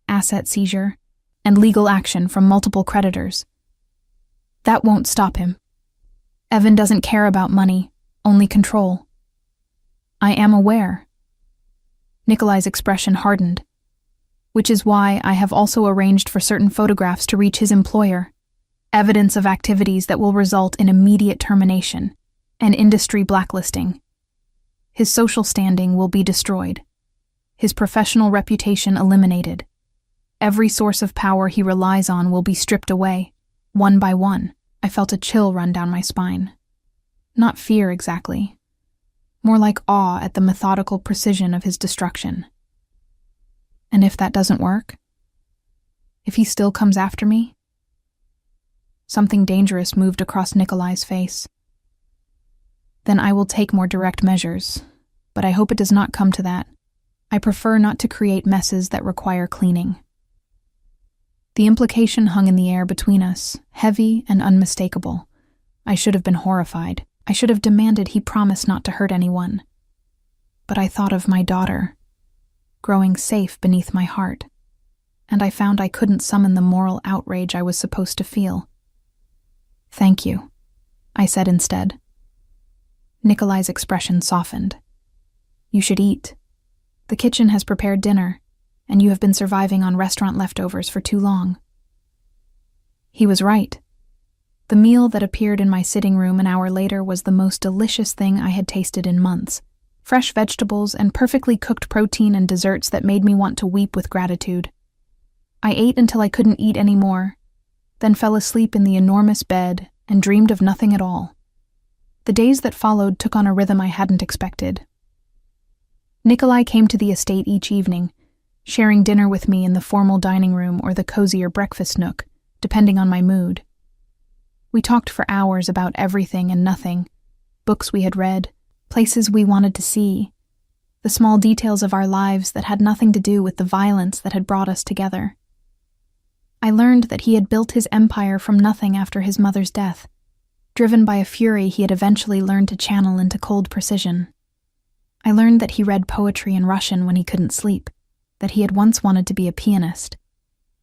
asset seizure, and legal action from multiple creditors. That won't stop him. Evan doesn't care about money, only control." "I am aware." Nikolai's expression hardened. "Which is why I have also arranged for certain photographs to reach his employer, evidence of activities that will result in immediate termination and industry blacklisting. His social standing will be destroyed, his professional reputation eliminated. Every source of power he relies on will be stripped away, one by one." I felt a chill run down my spine. Not fear exactly, more like awe at the methodical precision of his destruction. "And if that doesn't work? If he still comes after me?" Something dangerous moved across Nikolai's face. "Then I will take more direct measures, but I hope it does not come to that. I prefer not to create messes that require cleaning." The implication hung in the air between us, heavy and unmistakable. I should have been horrified. I should have demanded he promise not to hurt anyone. But I thought of my daughter, growing safe beneath my heart, and I found I couldn't summon the moral outrage I was supposed to feel. "Thank you," I said instead. Nikolai's expression softened. You should eat. The kitchen has prepared dinner, and you have been surviving on restaurant leftovers for too long. He was right. The meal that appeared in my sitting room an hour later was the most delicious thing I had tasted in months. Fresh vegetables and perfectly cooked protein and desserts that made me want to weep with gratitude. I ate until I couldn't eat anymore, then fell asleep in the enormous bed and dreamed of nothing at all. The days that followed took on a rhythm I hadn't expected. Nikolai came to the estate each evening, sharing dinner with me in the formal dining room or the cozier breakfast nook, depending on my mood. We talked for hours about everything and nothing, books we had read, places we wanted to see, the small details of our lives that had nothing to do with the violence that had brought us together. I learned that he had built his empire from nothing after his mother's death, driven by a fury he had eventually learned to channel into cold precision. I learned that he read poetry in Russian when he couldn't sleep, that he had once wanted to be a pianist,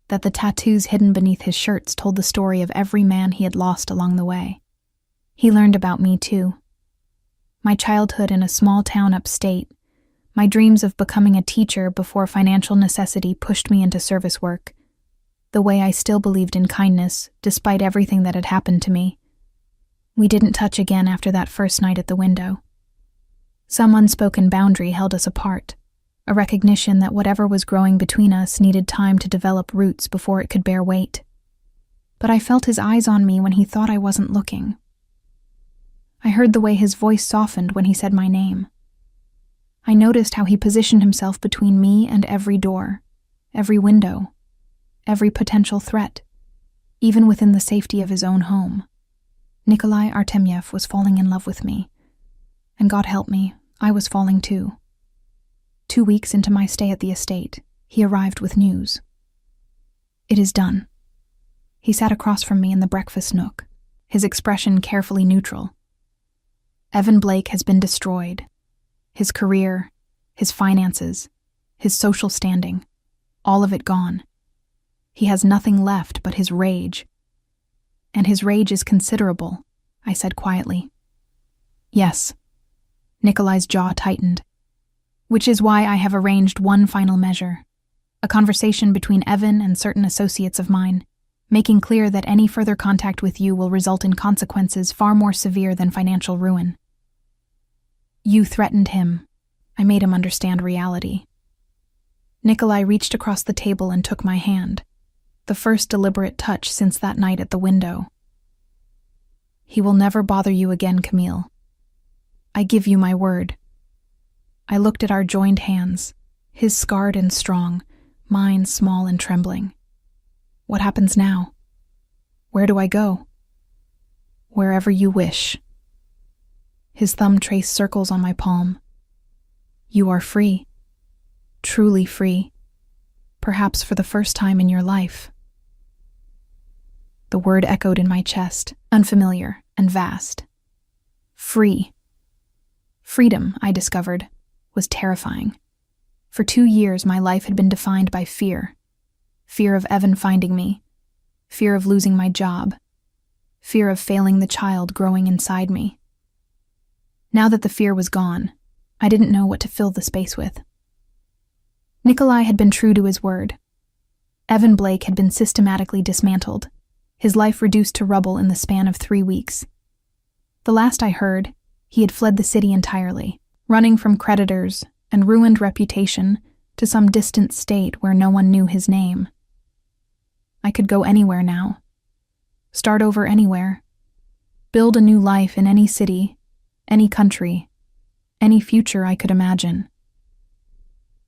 that the tattoos hidden beneath his shirts told the story of every man he had lost along the way. He learned about me too. My childhood in a small town upstate, my dreams of becoming a teacher before financial necessity pushed me into service work, the way I still believed in kindness despite everything that had happened to me. We didn't touch again after that first night at the window. Some unspoken boundary held us apart, a recognition that whatever was growing between us needed time to develop roots before it could bear weight. But I felt his eyes on me when he thought I wasn't looking. I heard the way his voice softened when he said my name. I noticed how he positioned himself between me and every door, every window, every potential threat, even within the safety of his own home. Nikolai Artemyev was falling in love with me, and God help me, I was falling too. 2 weeks into my stay at the estate, he arrived with news. It is done. He sat across from me in the breakfast nook, his expression carefully neutral. Evan Blake has been destroyed. His career, his finances, his social standing, all of it gone. He has nothing left but his rage. And his rage is considerable, I said quietly. Yes. Nikolai's jaw tightened. Which is why I have arranged one final measure, a conversation between Evan and certain associates of mine, making clear that any further contact with you will result in consequences far more severe than financial ruin. You threatened him. I made him understand reality. Nikolai reached across the table and took my hand, the first deliberate touch since that night at the window. He will never bother you again, Camille. I give you my word. I looked at our joined hands, his scarred and strong, mine small and trembling. What happens now? Where do I go? Wherever you wish. His thumb traced circles on my palm. You are free. Truly free. Perhaps for the first time in your life. The word echoed in my chest, unfamiliar and vast. Free. Freedom, I discovered, was terrifying. For 2 years, my life had been defined by fear. Fear of Evan finding me. Fear of losing my job. Fear of failing the child growing inside me. Now that the fear was gone, I didn't know what to fill the space with. Nikolai had been true to his word. Evan Blake had been systematically dismantled, his life reduced to rubble in the span of 3 weeks. The last I heard, he had fled the city entirely, running from creditors and ruined reputation to some distant state where no one knew his name. I could go anywhere now. Start over anywhere. Build a new life in any city, any country, any future I could imagine.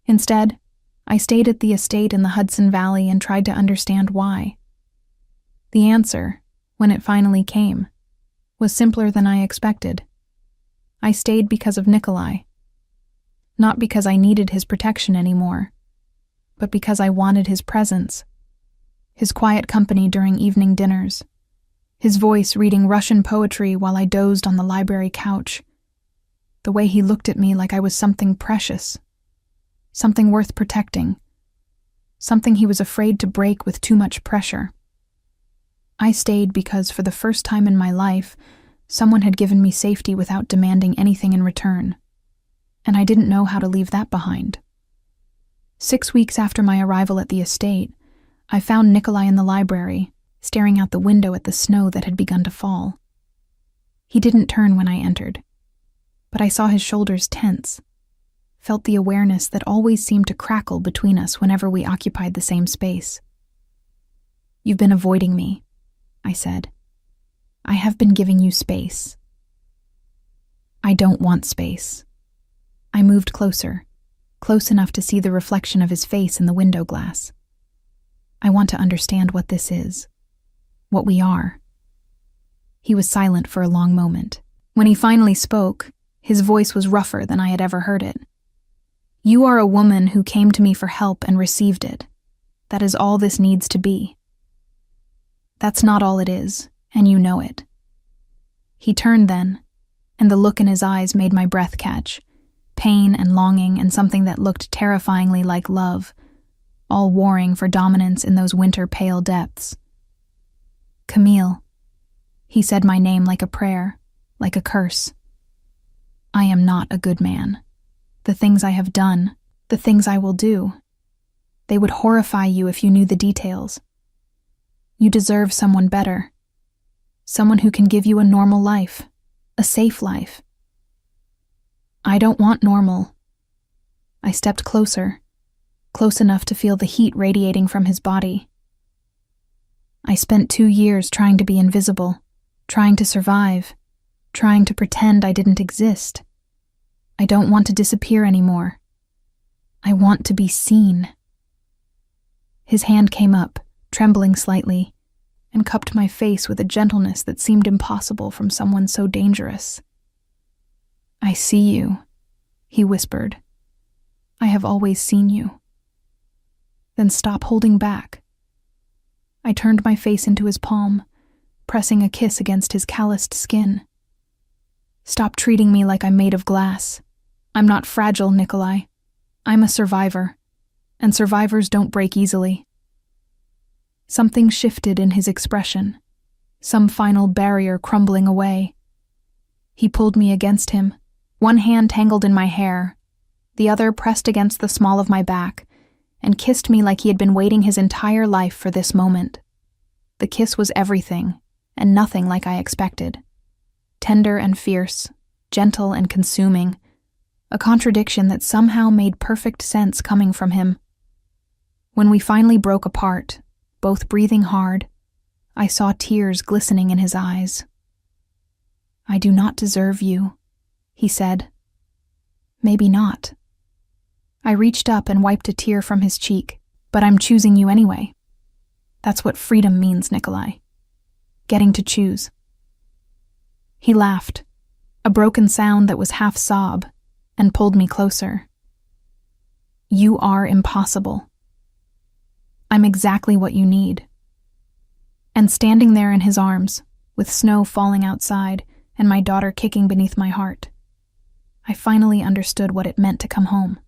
Instead, I stayed at the estate in the Hudson Valley and tried to understand why. The answer, when it finally came, was simpler than I expected. I stayed because of Nikolai. Not because I needed his protection anymore, but because I wanted his presence. His quiet company during evening dinners. His voice reading Russian poetry while I dozed on the library couch. The way he looked at me like I was something precious. Something worth protecting. Something he was afraid to break with too much pressure. I stayed because for the first time in my life, Someone had given me safety without demanding anything in return, and I didn't know how to leave that behind. 6 weeks after my arrival at the estate, I found Nikolai in the library, staring out the window at the snow that had begun to fall. He didn't turn when I entered, but I saw his shoulders tense, felt the awareness that always seemed to crackle between us whenever we occupied the same space. "You've been avoiding me," I said. "I have been giving you space." "I don't want space." I moved closer, close enough to see the reflection of his face in the window glass. "I want to understand what this is, what we are." He was silent for a long moment. When he finally spoke, his voice was rougher than I had ever heard it. "You are a woman who came to me for help and received it. That is all this needs to be. That's not all it is, and you know it." He turned then, and the look in his eyes made my breath catch. Pain and longing and something that looked terrifyingly like love, all warring for dominance in those winter pale depths. "Camille." He said my name like a prayer, like a curse. "I am not a good man. The things I have done, the things I will do, they would horrify you if you knew the details. You deserve someone better. Someone who can give you a normal life, a safe life." "I don't want normal." I stepped closer, close enough to feel the heat radiating from his body. "I spent 2 years trying to be invisible, trying to survive, trying to pretend I didn't exist. I don't want to disappear anymore. I want to be seen." His hand came up, trembling slightly, and cupped my face with a gentleness that seemed impossible from someone so dangerous. "I see you," he whispered. "I have always seen you." "Then stop holding back." I turned my face into his palm, pressing a kiss against his calloused skin. "Stop treating me like I'm made of glass. I'm not fragile, Nikolai. I'm a survivor, and survivors don't break easily." Something shifted in his expression, some final barrier crumbling away. He pulled me against him, one hand tangled in my hair, the other pressed against the small of my back, and kissed me like he had been waiting his entire life for this moment. The kiss was everything, and nothing like I expected. Tender and fierce, gentle and consuming, a contradiction that somehow made perfect sense coming from him. When we finally broke apart, both breathing hard, I saw tears glistening in his eyes. "I do not deserve you," he said. "Maybe not." I reached up and wiped a tear from his cheek. "But I'm choosing you anyway. That's what freedom means, Nikolai. Getting to choose." He laughed, a broken sound that was half sob, and pulled me closer. "You are impossible. I'm exactly what you need." And standing there in his arms, with snow falling outside and my daughter kicking beneath my heart, I finally understood what it meant to come home.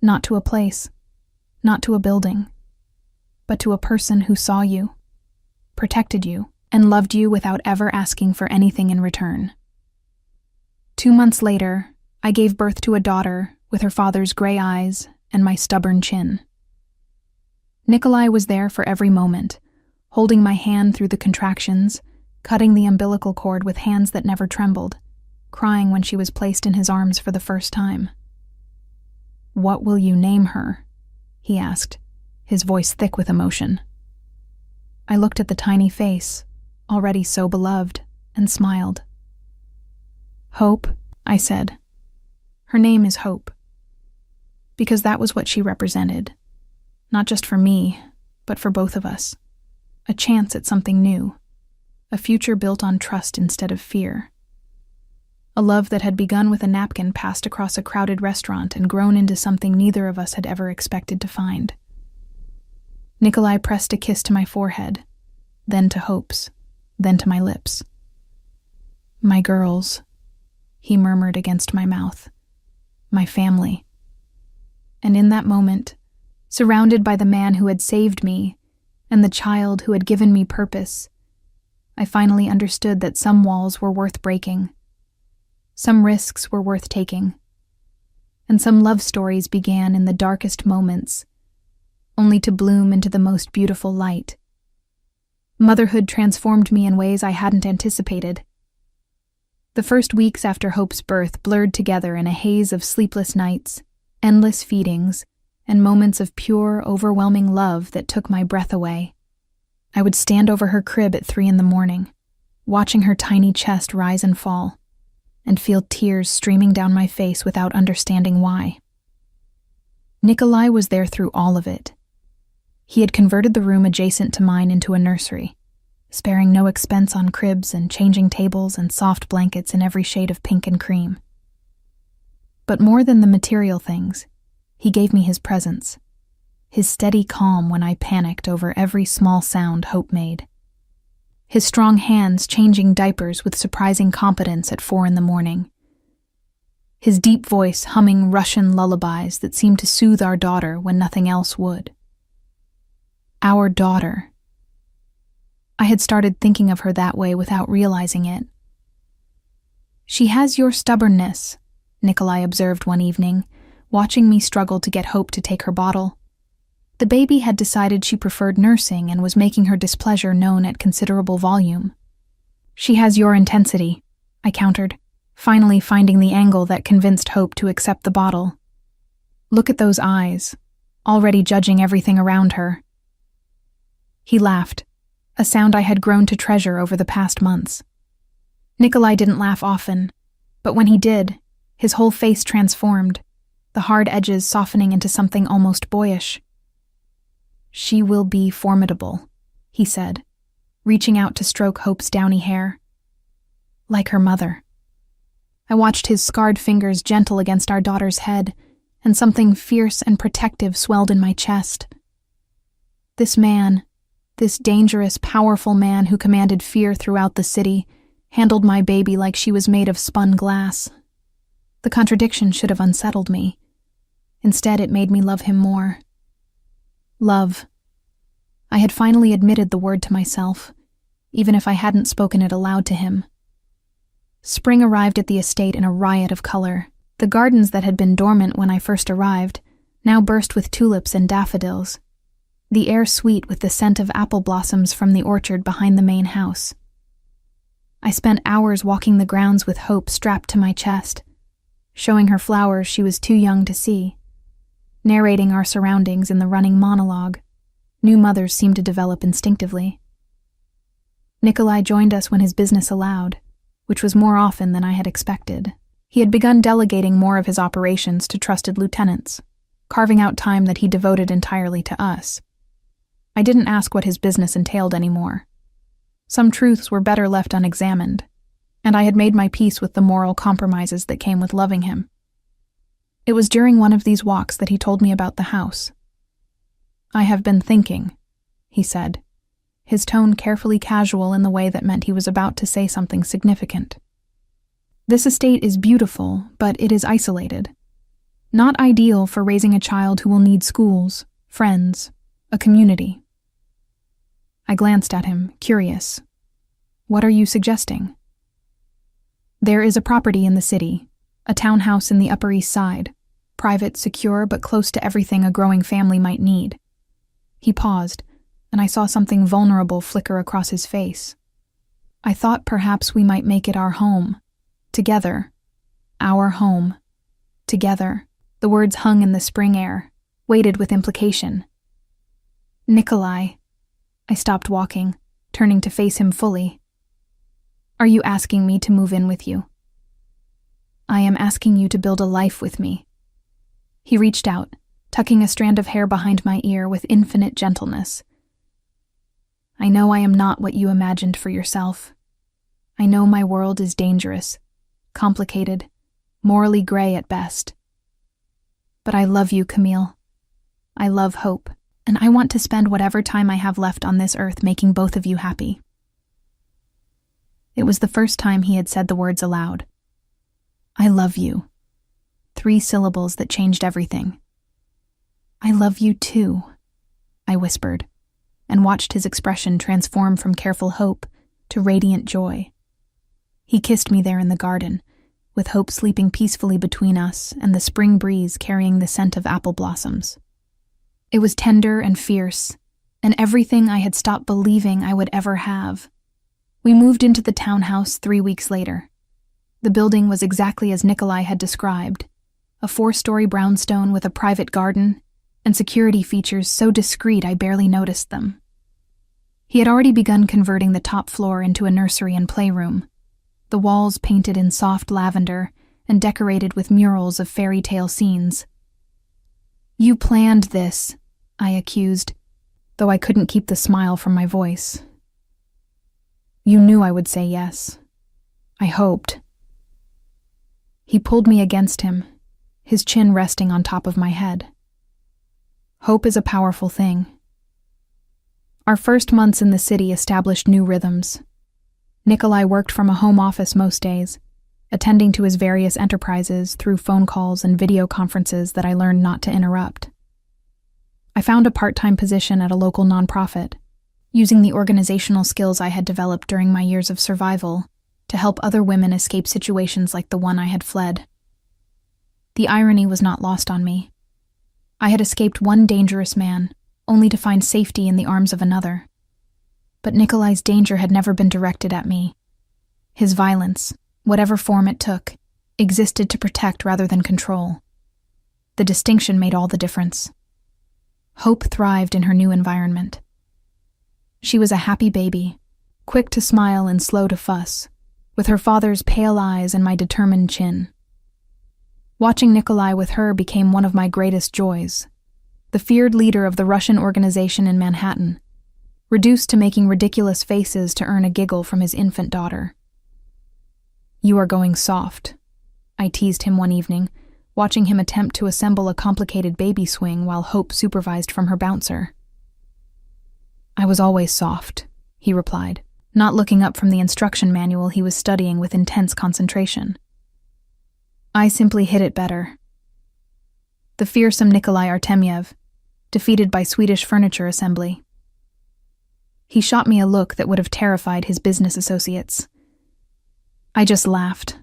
Not to a place, not to a building, but to a person who saw you, protected you, and loved you without ever asking for anything in return. 2 months later, I gave birth to a daughter with her father's gray eyes and my stubborn chin. Nikolai was there for every moment, holding my hand through the contractions, cutting the umbilical cord with hands that never trembled, crying when she was placed in his arms for the first time. "What will you name her?" he asked, his voice thick with emotion. I looked at the tiny face, already so beloved, and smiled. "Hope," I said. "Her name is Hope." Because that was what she represented. Not just for me, but for both of us. A chance at something new. A future built on trust instead of fear. A love that had begun with a napkin passed across a crowded restaurant and grown into something neither of us had ever expected to find. Nikolai pressed a kiss to my forehead, then to Hope's, then to my lips. "My girls," he murmured against my mouth. "My family." And in that moment, surrounded by the man who had saved me and the child who had given me purpose, I finally understood that some walls were worth breaking. Some risks were worth taking. And some love stories began in the darkest moments, only to bloom into the most beautiful light. Motherhood transformed me in ways I hadn't anticipated. The first weeks after Hope's birth blurred together in a haze of sleepless nights, endless feedings, and moments of pure, overwhelming love that took my breath away. I would stand over her crib at 3 a.m, watching her tiny chest rise and fall, and feel tears streaming down my face without understanding why. Nikolai was there through all of it. He had converted the room adjacent to mine into a nursery, sparing no expense on cribs and changing tables and soft blankets in every shade of pink and cream. But more than the material things, he gave me his presence, his steady calm when I panicked over every small sound Hope made. His strong hands changing diapers with surprising competence at 4 a.m. His deep voice humming Russian lullabies that seemed to soothe our daughter when nothing else would. Our daughter. I had started thinking of her that way without realizing it. "She has your stubbornness," Nikolai observed one evening, watching me struggle to get Hope to take her bottle. The baby had decided she preferred nursing and was making her displeasure known at considerable volume. "She has your intensity," I countered, finally finding the angle that convinced Hope to accept the bottle. "Look at those eyes, already judging everything around her." He laughed, a sound I had grown to treasure over the past months. Nikolai didn't laugh often, but when he did, his whole face transformed, the hard edges softening into something almost boyish. "She will be formidable," he said, reaching out to stroke Hope's downy hair. "Like her mother." I watched his scarred fingers gentle against our daughter's head, and something fierce and protective swelled in my chest. This man, this dangerous, powerful man who commanded fear throughout the city, handled my baby like she was made of spun glass. The contradiction should have unsettled me. Instead, it made me love him more. Love. I had finally admitted the word to myself, even if I hadn't spoken it aloud to him. Spring arrived at the estate in a riot of color. The gardens that had been dormant when I first arrived now burst with tulips and daffodils, the air sweet with the scent of apple blossoms from the orchard behind the main house. I spent hours walking the grounds with Hope strapped to my chest, showing her flowers she was too young to see, narrating our surroundings in the running monologue. New mothers seemed to develop instinctively. Nikolai joined us when his business allowed, which was more often than I had expected. He had begun delegating more of his operations to trusted lieutenants, carving out time that he devoted entirely to us. I didn't ask what his business entailed anymore. Some truths were better left unexamined, and I had made my peace with the moral compromises that came with loving him. It was during one of these walks that he told me about the house. "I have been thinking," he said, his tone carefully casual in the way that meant he was about to say something significant. "This estate is beautiful, but it is isolated. Not ideal for raising a child who will need schools, friends, a community." I glanced at him, curious. "What are you suggesting?" "There is a property in the city, a townhouse in the Upper East Side, private, secure, but close to everything a growing family might need." He paused, and I saw something vulnerable flicker across his face. "I thought perhaps we might make it our home. Together. Our home. Together." The words hung in the spring air, weighted with implication. "Nikolai." I stopped walking, turning to face him fully. "Are you asking me to move in with you?" "I am asking you to build a life with me." He reached out, tucking a strand of hair behind my ear with infinite gentleness. "I know I am not what you imagined for yourself. I know my world is dangerous, complicated, morally gray at best. But I love you, Camille. I love Hope, and I want to spend whatever time I have left on this earth making both of you happy." It was the first time he had said the words aloud. "I love you." 3 syllables that changed everything. "I love you too," I whispered, and watched his expression transform from careful hope to radiant joy. He kissed me there in the garden, with Hope sleeping peacefully between us and the spring breeze carrying the scent of apple blossoms. It was tender and fierce, and everything I had stopped believing I would ever have. We moved into the townhouse 3 weeks later. The building was exactly as Nikolai had described, a 4-story brownstone with a private garden and security features so discreet I barely noticed them. He had already begun converting the top floor into a nursery and playroom, the walls painted in soft lavender and decorated with murals of fairy tale scenes. "You planned this," I accused, though I couldn't keep the smile from my voice. "You knew I would say yes. I hoped." He pulled me against him, his chin resting on top of my head. Hope is a powerful thing. Our first months in the city established new rhythms. Nikolai worked from a home office most days, attending to his various enterprises through phone calls and video conferences that I learned not to interrupt. I found a part-time position at a local nonprofit, using the organizational skills I had developed during my years of survival to help other women escape situations like the one I had fled. The irony was not lost on me. I had escaped one dangerous man, only to find safety in the arms of another. But Nikolai's danger had never been directed at me. His violence, whatever form it took, existed to protect rather than control. The distinction made all the difference. Hope thrived in her new environment. She was a happy baby, quick to smile and slow to fuss, with her father's pale eyes and my determined chin. Watching Nikolai with her became one of my greatest joys. The feared leader of the Russian organization in Manhattan, reduced to making ridiculous faces to earn a giggle from his infant daughter. "You are going soft," I teased him one evening, watching him attempt to assemble a complicated baby swing while Hope supervised from her bouncer. "I was always soft," he replied, not looking up from the instruction manual he was studying with intense concentration. "I simply hit it better." The fearsome Nikolai Artemyev, defeated by Swedish furniture assembly. He shot me a look that would have terrified his business associates. I just laughed.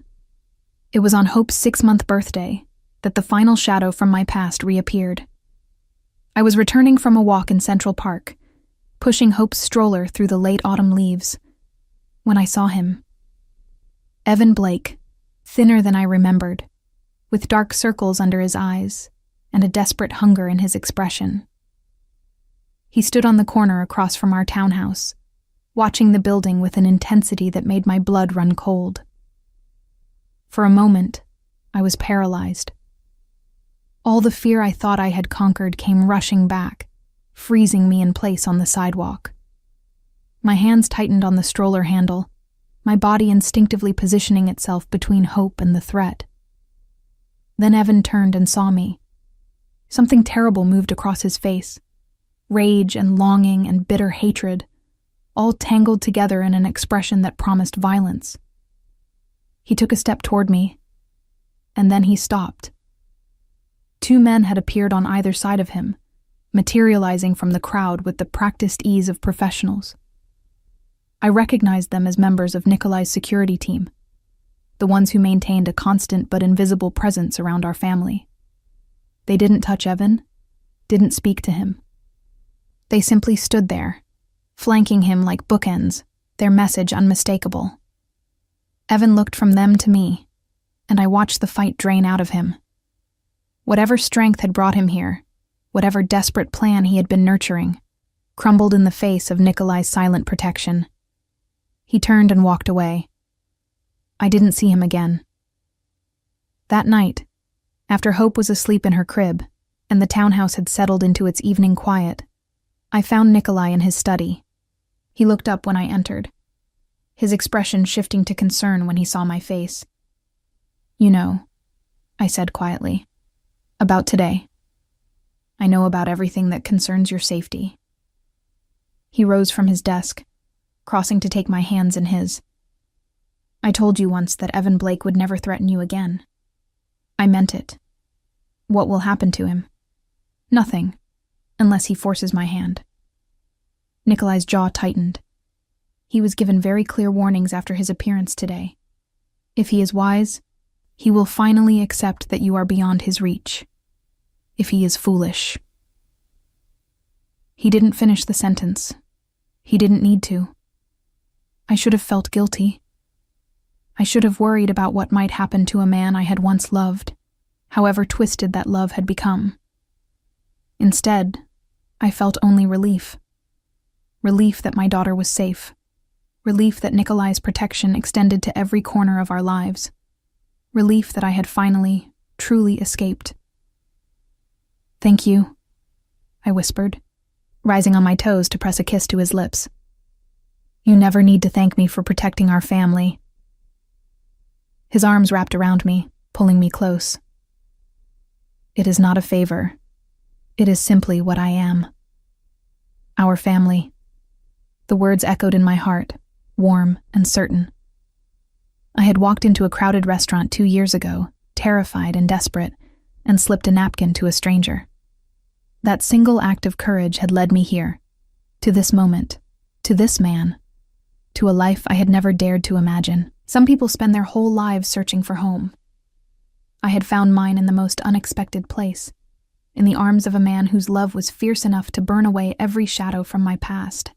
It was on Hope's 6-month birthday that the final shadow from my past reappeared. I was returning from a walk in Central Park, pushing Hope's stroller through the late autumn leaves, when I saw him. Evan Blake, thinner than I remembered, with dark circles under his eyes and a desperate hunger in his expression. He stood on the corner across from our townhouse, watching the building with an intensity that made my blood run cold. For a moment, I was paralyzed. All the fear I thought I had conquered came rushing back, freezing me in place on the sidewalk. My hands tightened on the stroller handle, my body instinctively positioning itself between Hope and the threat. Then Evan turned and saw me. Something terrible moved across his face. Rage and longing and bitter hatred, all tangled together in an expression that promised violence. He took a step toward me, and then he stopped. 2 men had appeared on either side of him, materializing from the crowd with the practiced ease of professionals. I recognized them as members of Nikolai's security team, the ones who maintained a constant but invisible presence around our family. They didn't touch Evan, didn't speak to him. They simply stood there, flanking him like bookends, their message unmistakable. Evan looked from them to me, and I watched the fight drain out of him. Whatever strength had brought him here, whatever desperate plan he had been nurturing, crumbled in the face of Nikolai's silent protection. He turned and walked away. I didn't see him again. That night, after Hope was asleep in her crib, and the townhouse had settled into its evening quiet, I found Nikolai in his study. He looked up when I entered, his expression shifting to concern when he saw my face. "You know," I said quietly, "about today. I know about everything that concerns your safety." He rose from his desk, crossing to take my hands in his. "I told you once that Evan Blake would never threaten you again. I meant it. What will happen to him? Nothing, unless he forces my hand." Nikolai's jaw tightened. He was given very clear warnings after his appearance today. If he is wise, he will finally accept that you are beyond his reach. If he is foolish. He didn't finish the sentence. He didn't need to. I should have felt guilty. I should have worried about what might happen to a man I had once loved, however twisted that love had become. Instead, I felt only relief. Relief that my daughter was safe. Relief that Nikolai's protection extended to every corner of our lives. Relief that I had finally, truly escaped. "Thank you," I whispered, rising on my toes to press a kiss to his lips. "You never need to thank me for protecting our family." His arms wrapped around me, pulling me close. "It is not a favor. It is simply what I am. Our family." The words echoed in my heart, warm and certain. I had walked into a crowded restaurant 2 years ago, terrified and desperate, and slipped a napkin to a stranger. That single act of courage had led me here, to this moment, to this man, to a life I had never dared to imagine. Some people spend their whole lives searching for home. I had found mine in the most unexpected place, in the arms of a man whose love was fierce enough to burn away every shadow from my past.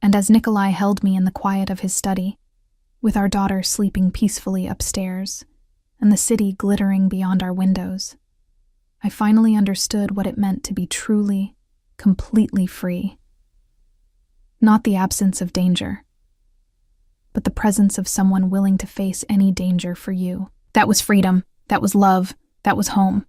And as Nikolai held me in the quiet of his study, with our daughter sleeping peacefully upstairs, and the city glittering beyond our windows, I finally understood what it meant to be truly, completely free. Not the absence of danger, but the presence of someone willing to face any danger for you. That was freedom, that was love, that was home.